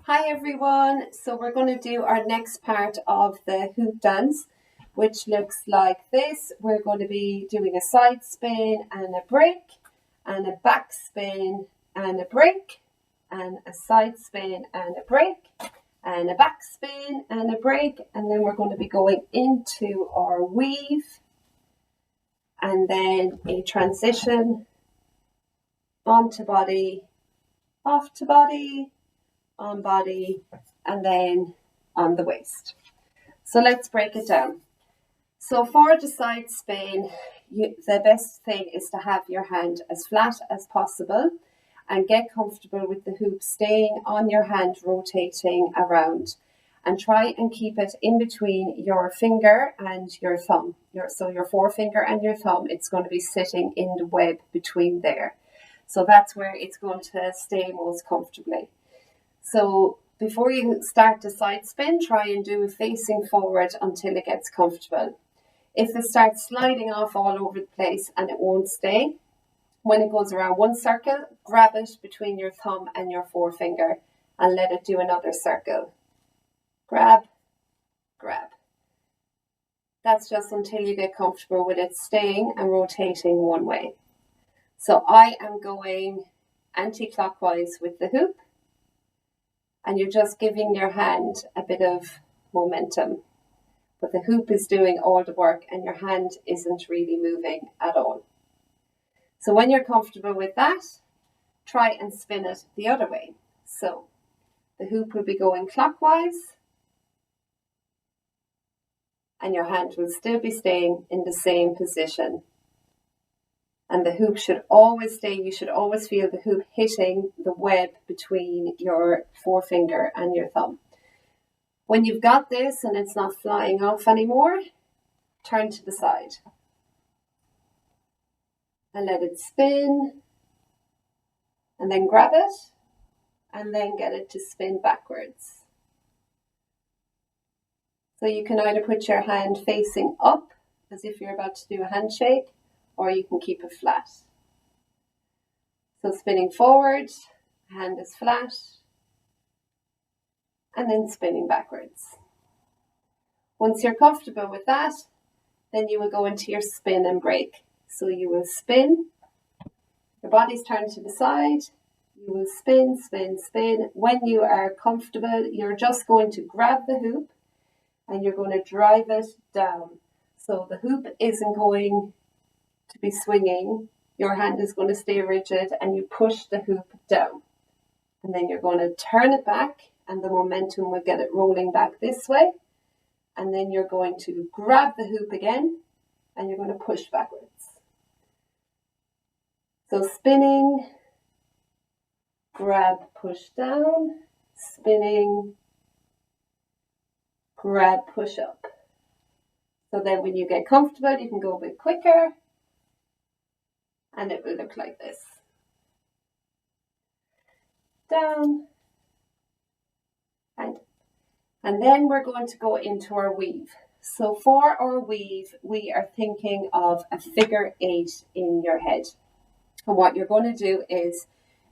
Hi everyone, so we're going to do our next part of the hoop dance, which looks like this. We're going to be doing a side spin and a break, and a back spin and a break, and a side spin and a break, and a back spin and a break, and then we're going to be going into our weave, and then a transition onto body, off to body, on body, and then on the waist. So let's break it down. So for the side spin, the best thing is to have your hand as flat as possible and get comfortable with the hoop staying on your hand, rotating around, and try and keep it in between your finger and your thumb. So your forefinger and your thumb, it's going to be sitting in the web between there. So that's where it's going to stay most comfortably. So before you start the side spin, try and do it facing forward until it gets comfortable. If it starts sliding off all over the place and it won't stay, when it goes around one circle, grab it between your thumb and your forefinger and let it do another circle. Grab, grab. That's just until you get comfortable with it staying and rotating one way. So I am going anti-clockwise with the hoop. And you're just giving your hand a bit of momentum. But the hoop is doing all the work and your hand isn't really moving at all. So when you're comfortable with that, try and spin it the other way. So the hoop will be going clockwise and your hand will still be staying in the same position. And the hoop should always stay, you should always feel the hoop hitting the web between your forefinger and your thumb. When you've got this and it's not flying off anymore, turn to the side. And let it spin. And then grab it. And then get it to spin backwards. So you can either put your hand facing up, as if you're about to do a handshake, or you can keep it flat. So spinning forward, hand is flat, and then spinning backwards. Once you're comfortable with that, then you will go into your spin and break. So you will spin, your body's turned to the side, you will spin, spin, spin. When you are comfortable, you're just going to grab the hoop and you're going to drive it down. So the hoop isn't going to be swinging, your hand is going to stay rigid and you push the hoop down. And then you're going to turn it back and the momentum will get it rolling back this way. And then you're going to grab the hoop again and you're going to push backwards. So spinning, grab, push down, spinning, grab, push up. So then when you get comfortable, you can go a bit quicker. And it will look like this. Down. And then we're going to go into our weave. So for our weave, we are thinking of a figure 8 in your head. And what you're going to do is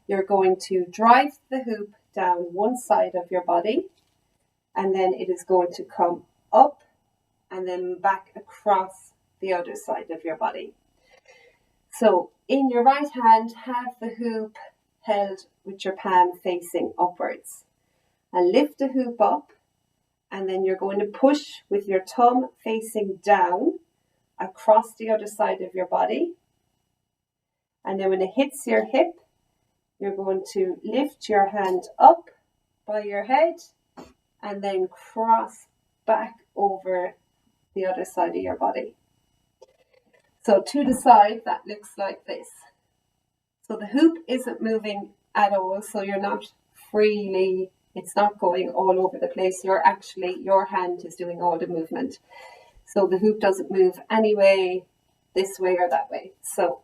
you're going to drive the hoop down one side of your body. And then it is going to come up and then back across the other side of your body. So in your right hand, have the hoop held with your palm facing upwards. And lift the hoop up and then you're going to push with your thumb facing down across the other side of your body. And then when it hits your hip, you're going to lift your hand up by your head and then cross back over the other side of your body. So to the side, that looks like this. So the hoop isn't moving at all, so you're not freely, it's not going all over the place. Your hand is doing all the movement. So the hoop doesn't move anyway, this way or that way. So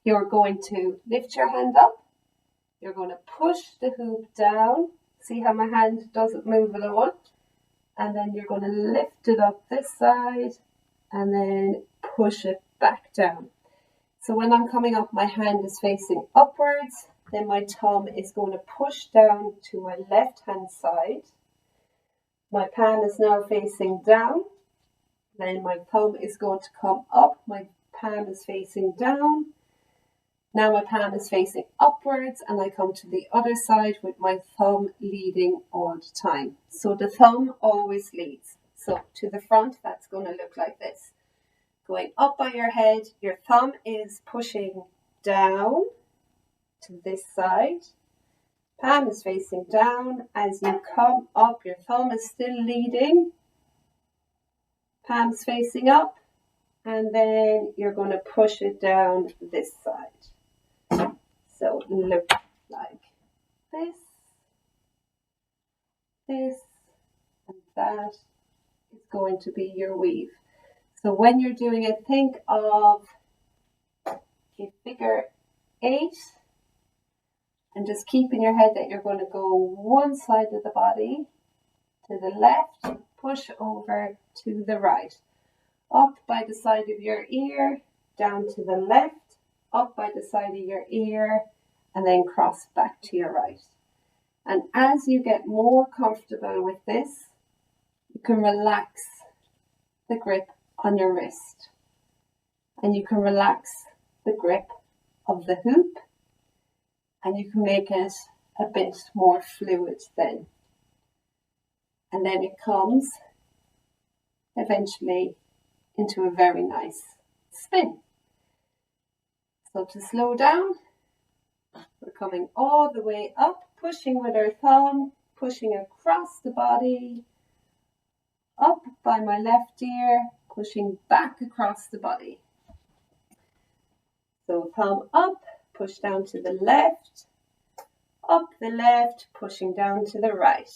you're going to lift your hand up. You're going to push the hoop down. See how my hand doesn't move at all? And then you're going to lift it up this side and then push it back down. So when I'm coming up, my hand is facing upwards then my thumb is going to push down to my left hand side. My palm is now facing down. Then my thumb is going to come up. My palm is facing down. Now my palm is facing upwards, and I come to the other side with my thumb leading all the time. So the thumb always leads. So to the front, that's going to look like this. Going up by your head, your thumb is pushing down to this side. Palm is facing down. As you come up, your thumb is still leading. Palms facing up, and then you're going to push it down this side. So look like this, this, and that is going to be your weave. So when you're doing it, think of a figure 8, and just keep in your head that you're going to go one side of the body to the left, push over to the right, up by the side of your ear, down to the left, up by the side of your ear, and then cross back to your right. And as you get more comfortable with this, you can relax the grip on your wrist, and you can relax the grip of the hoop, and you can make it a bit more fluid then. And then it comes eventually into a very nice spin. So to slow down, we're coming all the way up, pushing with our thumb, pushing across the body, up by my left ear, pushing back across the body. So thumb up, push down to the left, up the left, pushing down to the right.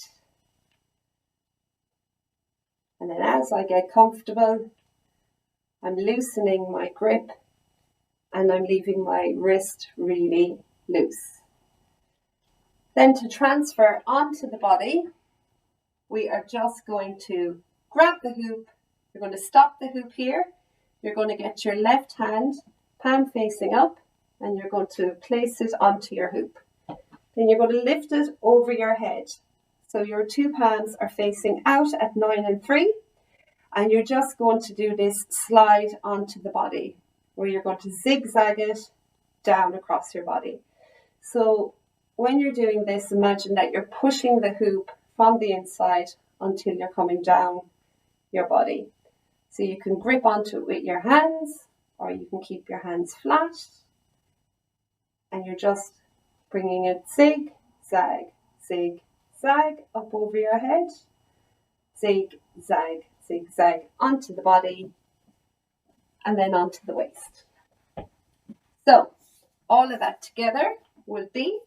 And then as I get comfortable, I'm loosening my grip and I'm leaving my wrist really loose. Then to transfer onto the body, we are just going to grab the hoop. You're going to stop the hoop here. You're going to get your left hand, palm facing up, and you're going to place it onto your hoop. Then you're going to lift it over your head. So your two palms are facing out at 9 and 3. And you're just going to do this slide onto the body, where you're going to zigzag it down across your body. So when you're doing this, imagine that you're pushing the hoop from the inside until you're coming down your body. So you can grip onto it with your hands, or you can keep your hands flat, and you're just bringing it zig, zag, up over your head, zig, zag, onto the body, and then onto the waist. So all of that together will be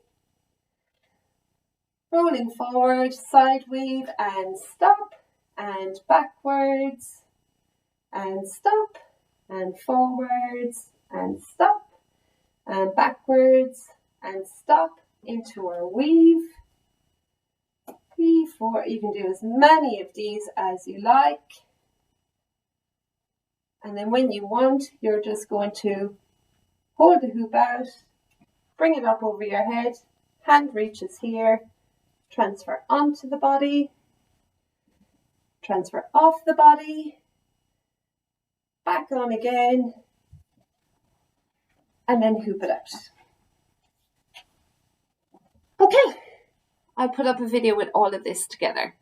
rolling forward, side weave, and stop, and backwards, and stop, and forwards, and stop, and backwards, and stop into our weave. 3, 4, you can do as many of these as you like. And then when you want, you're just going to hold the hoop out, bring it up over your head, hand reaches here, transfer onto the body, transfer off the body, back on again, and then hoop it out. Okay, I'll put up a video with all of this together.